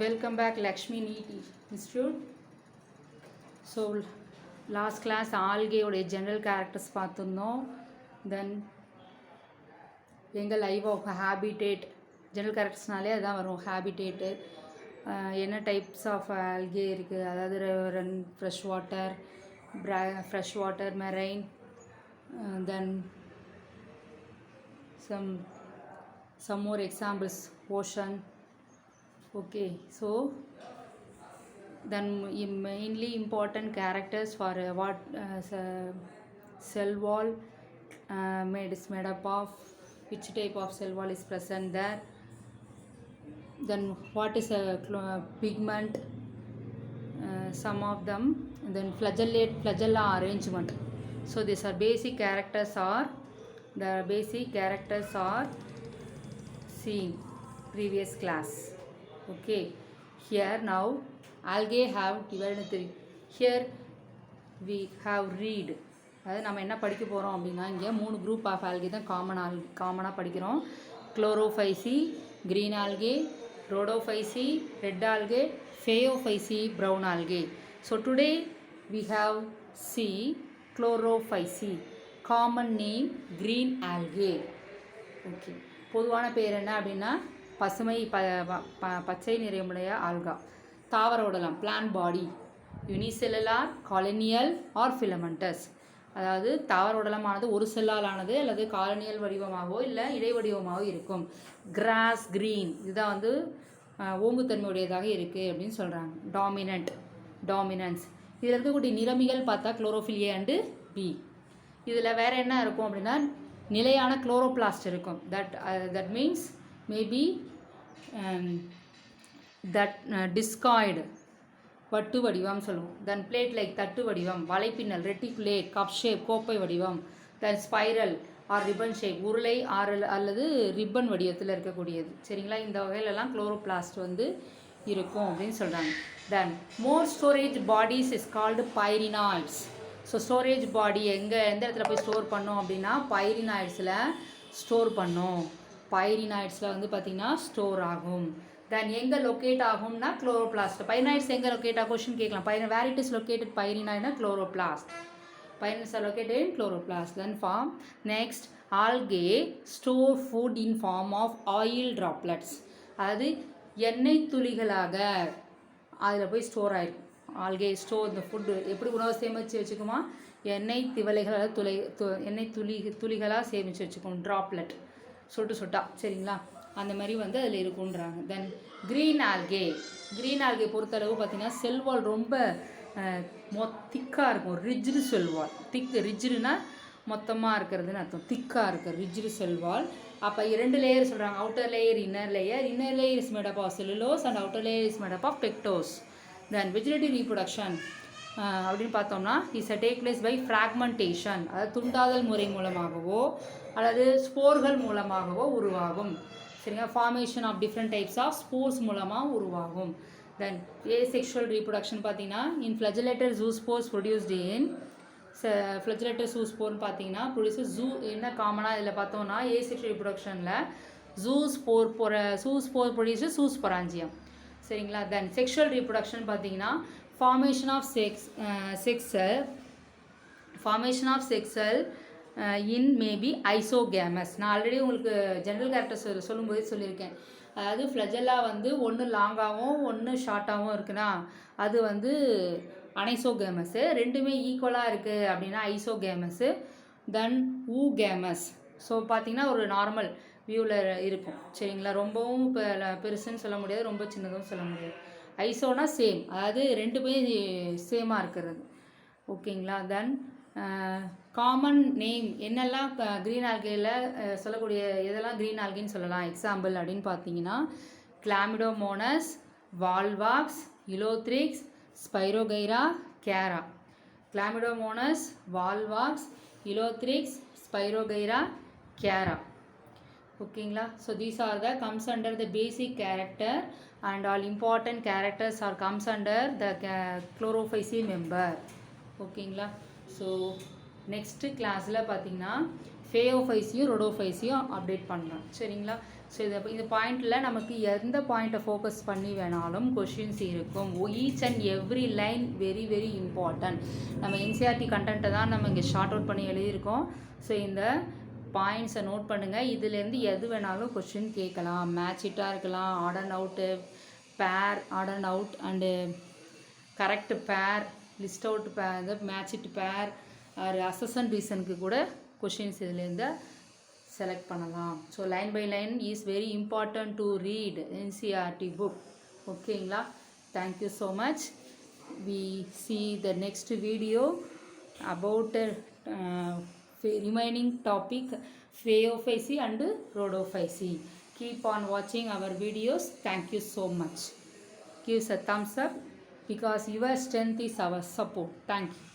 Welcome back Lakshmi NEET Institute. So last class algae ஓட general characters பார்த்துருந்தோம். Then எங்கள் live of habitat general கேரக்டர்ஸ்னாலே அதுதான் வரும். ஹேபிடேட்டு என்ன டைப்ஸ் ஆஃப் ஆல்கே இருக்குது, அதாவது fresh water, fresh water, marine, then some more examples, ocean. Okay, so then mainly important characters for what cell wall is made up of, which type of cell wall is present there, then what is a pigment, some of them, then flagella arrangement. So these are basic characters are seen previous class. Okay, here now algae have divided into three. Here we have read. அதாவது நம்ம என்ன படிக்க போகிறோம் அப்படின்னா, இங்கே 3 group of algae தான் காமனாக படிக்கிறோம். Chlorophyceae, green algae, Rhodophyceae, red algae, Phaeophyceae, brown algae. So today we have see Chlorophyceae, common name green algae. Okay, பொதுவான பேர் என்ன அப்படின்னா பசுமை பச்சை நிறமுடைய ஆல்கா. தாவர உடலம் plant body, unicellular, colonial or filamentous. அதாவது தாவர உடலமானது ஒரு செல்லால் ஆனது அல்லது காலனியல் வடிவமாகவோ இல்லை இடை வடிவமாகவோ இருக்கும். கிராஸ், க்ரீன் இதுதான் வந்து ஓங்குத்தன்மையுடையதாக இருக்குது அப்படின்னு சொல்கிறாங்க. டாமினன்ஸ் இதில் இருக்கக்கூடிய நிறமிகள் பார்த்தா குளோரோஃபில் ஏ அண்டு பி. இதில் வேறு என்ன இருக்கும் அப்படின்னா நிலையான குளோரோபிளாஸ்ட் இருக்கும். தட் மீன்ஸ் மேபி டிஸ்காய்டு வட்டு வடிவம் சொல்லுவோம். தென் பிளேட் லைக் தட்டு வடிவம், வலைப்பின்னல், ரெட்டிகுலேட், கப் ஷேப் கோப்பை வடிவம், தென் ஸ்பைரல் ஆர் ரிப்பன் ஷேப் உருளை அல்லது ரிப்பன் வடிவத்தில் இருக்கக்கூடியது. சரிங்களா, இந்த வகையிலலாம் குளோரோபிளாஸ்ட் வந்து இருக்கும் அப்படின்னு சொல்கிறாங்க. Then more storage bodies is called pyrenoids. So storage body எந்த இடத்துல போய் ஸ்டோர் பண்ணோம் அப்படின்னா பைரினாய்ட்ஸில் ஸ்டோர் பண்ணோம். பைரினாய்ட்ஸில் வந்து பார்த்திங்கன்னா ஸ்டோர் ஆகும். தென் எங்கே லொக்கேட் ஆகும்னா குளோரோபிளாஸ்ட். பைரினாய்ட்ஸ் எங்கே லொக்கேட் ஆகும் கொஷின் கேட்கலாம். வேர் இட் இஸ் லொக்கேட்டட் பைரினாய்ட்னா chloroplast. Pyrenoids are located in chloroplast. Then form next algae store food in form of oil droplets. அதாவது எண்ணெய் துளிகளாக அதில் போய் ஸ்டோர் ஆகிருக்கும். ஆல்கே ஸ்டோர் இந்த ஃபுட்டு எப்படி உணவை சேமித்து வச்சுக்குமா, எண்ணெய் துளிகளாக சேமித்து வச்சுக்கணும். ட்ராப்லெட் சொட்டா, சரிங்களா, அந்த மாதிரி வந்து அதில் இருக்குன்றாங்க. தென் க்ரீன் ஆல்கே பொறுத்தளவு பார்த்திங்கன்னா செல்வால் ரொம்ப திக்காக இருக்கும். ரிஜ்டு செல்வால், ரிஜ்டுனா மொத்தமாக இருக்கிறதுன்னு அர்த்தம். திக்காக இருக்குது ரிஜ்டு செல்வால். அப்போ 2 லேயர் சொல்கிறாங்க, outer layer, inner layer. Inner layer is made up of cellulose and outer layer is made up of pectose. Then vegetative reproduction அப்படின்னு பார்த்தோம்னா is a take place by fragmentation, அதாவது துண்டாதல் முறை மூலமாகவோ அல்லது ஸ்போர்கள் மூலமாகவோ உருவாகும். சரிங்களா, formation of different types of spores மூலமாக உருவாகும். தென் ஏசெக்ஷுவல் ரீப்ரொடக்ஷன் பார்த்தீங்கன்னா இன் ஃப்ளஜிலேட்டர் ஜூஸ்போர்ஸ் ப்ரொடியூஸ்டு இன் ஃப்ளஜிலேட்டர் ஜூஸ்போர்னு பார்த்தீங்கன்னா ப்ரொடியூஸ் என்ன காமனாக இதில் பார்த்தோம்னா ஏசெக்ஷுவல் ரீப்ரொடக்ஷனில் ஜூஸ்போர் ப்ரொடியூஸ் சூஸ்பொராஞ்சியம். சரிங்களா. தென் செக்ஷுவல் ரீப்ரொடக்ஷன் பார்த்தீங்கன்னா formation of sexual in maybe isogamous. நான் ஆல்ரெடி உங்களுக்கு ஜென்ரல் கேரக்டர்ஸ் சொல்லும்போது சொல்லியிருக்கேன். அதாவது ஃப்ளஜெல்லா வந்து ஒன்று லாங்காகவும் ஒன்று ஷார்ட்டாகவும் இருக்குன்னா அது வந்து அனைசோகேமஸு. ரெண்டுமே ஈக்குவலாக இருக்குது அப்படின்னா ஐசோகேமஸு. தென் ஊகேமஸ். ஸோ பார்த்திங்கன்னா ஒரு நார்மல் வியூவில் இருக்கும். சரிங்களா, ரொம்பவும் பெருசுன்னு சொல்ல முடியாது, ரொம்ப சின்னதும் சொல்ல முடியாது. ஐசோனா சேம், அதாவது ரெண்டுமே சேமாக இருக்கிறது. ஓகேங்களா. தென் காமன் நேம் என்னெல்லாம் க்ரீன் ஆல்கேயில் சொல்லக்கூடிய எதெல்லாம் க்ரீன் ஆல்கின்னு சொல்லலாம் எக்ஸாம்பிள் அப்படின்னு பார்த்தீங்கன்னா Chlamydomonas, Volvox, Ulothrix, Spirogyra, Chara. Chlamydomonas, Volvox, Ulothrix, Spirogyra, Chara. ஓகேங்களா. So these are the comes under the basic character and all important characters are comes under the Chlorophyceae member. ஓகேங்களா. So next கிளாஸில் பார்த்தீங்கன்னா ஃபேயோஃபைஸையும் ரொடோஃபைஸையும் update பண்ணலாம். சரிங்களா. So இந்த பாயிண்டில் நமக்கு எந்த பாயிண்ட்டை ஃபோக்கஸ் பண்ணி வேணாலும் கொஷின்ஸ் இருக்கும். Each and every line very very important. நம்ம என்சிஆர்டி கண்டென்ட்டை தான் நம்ம இங்கே ஷார்ட் அவுட் பண்ணி எழுதியிருக்கோம். ஸோ இந்த பாயிண்ட்ஸை நோட் பண்ணுங்கள். இதுலேருந்து எது வேணாலும் கொஷின் கேட்கலாம். மேட்சிட்டாக இருக்கலாம், odd and out, pair, odd and out and correct pair, list out pair, match it pair, ஒரு அசஸ் அண்ட் ரீசனுக்கு கூட கொஷின்ஸ் இதுலேருந்து செலக்ட் பண்ணலாம். So line by line is very important to read NCERT book. ஓகேங்களா? Thank you so much. We see the next video about remaining topic phaeophysi and rhodophysi. Keep on watching our videos. Thank you so much. Give us a thumbs up because your strength is our support. Thank you.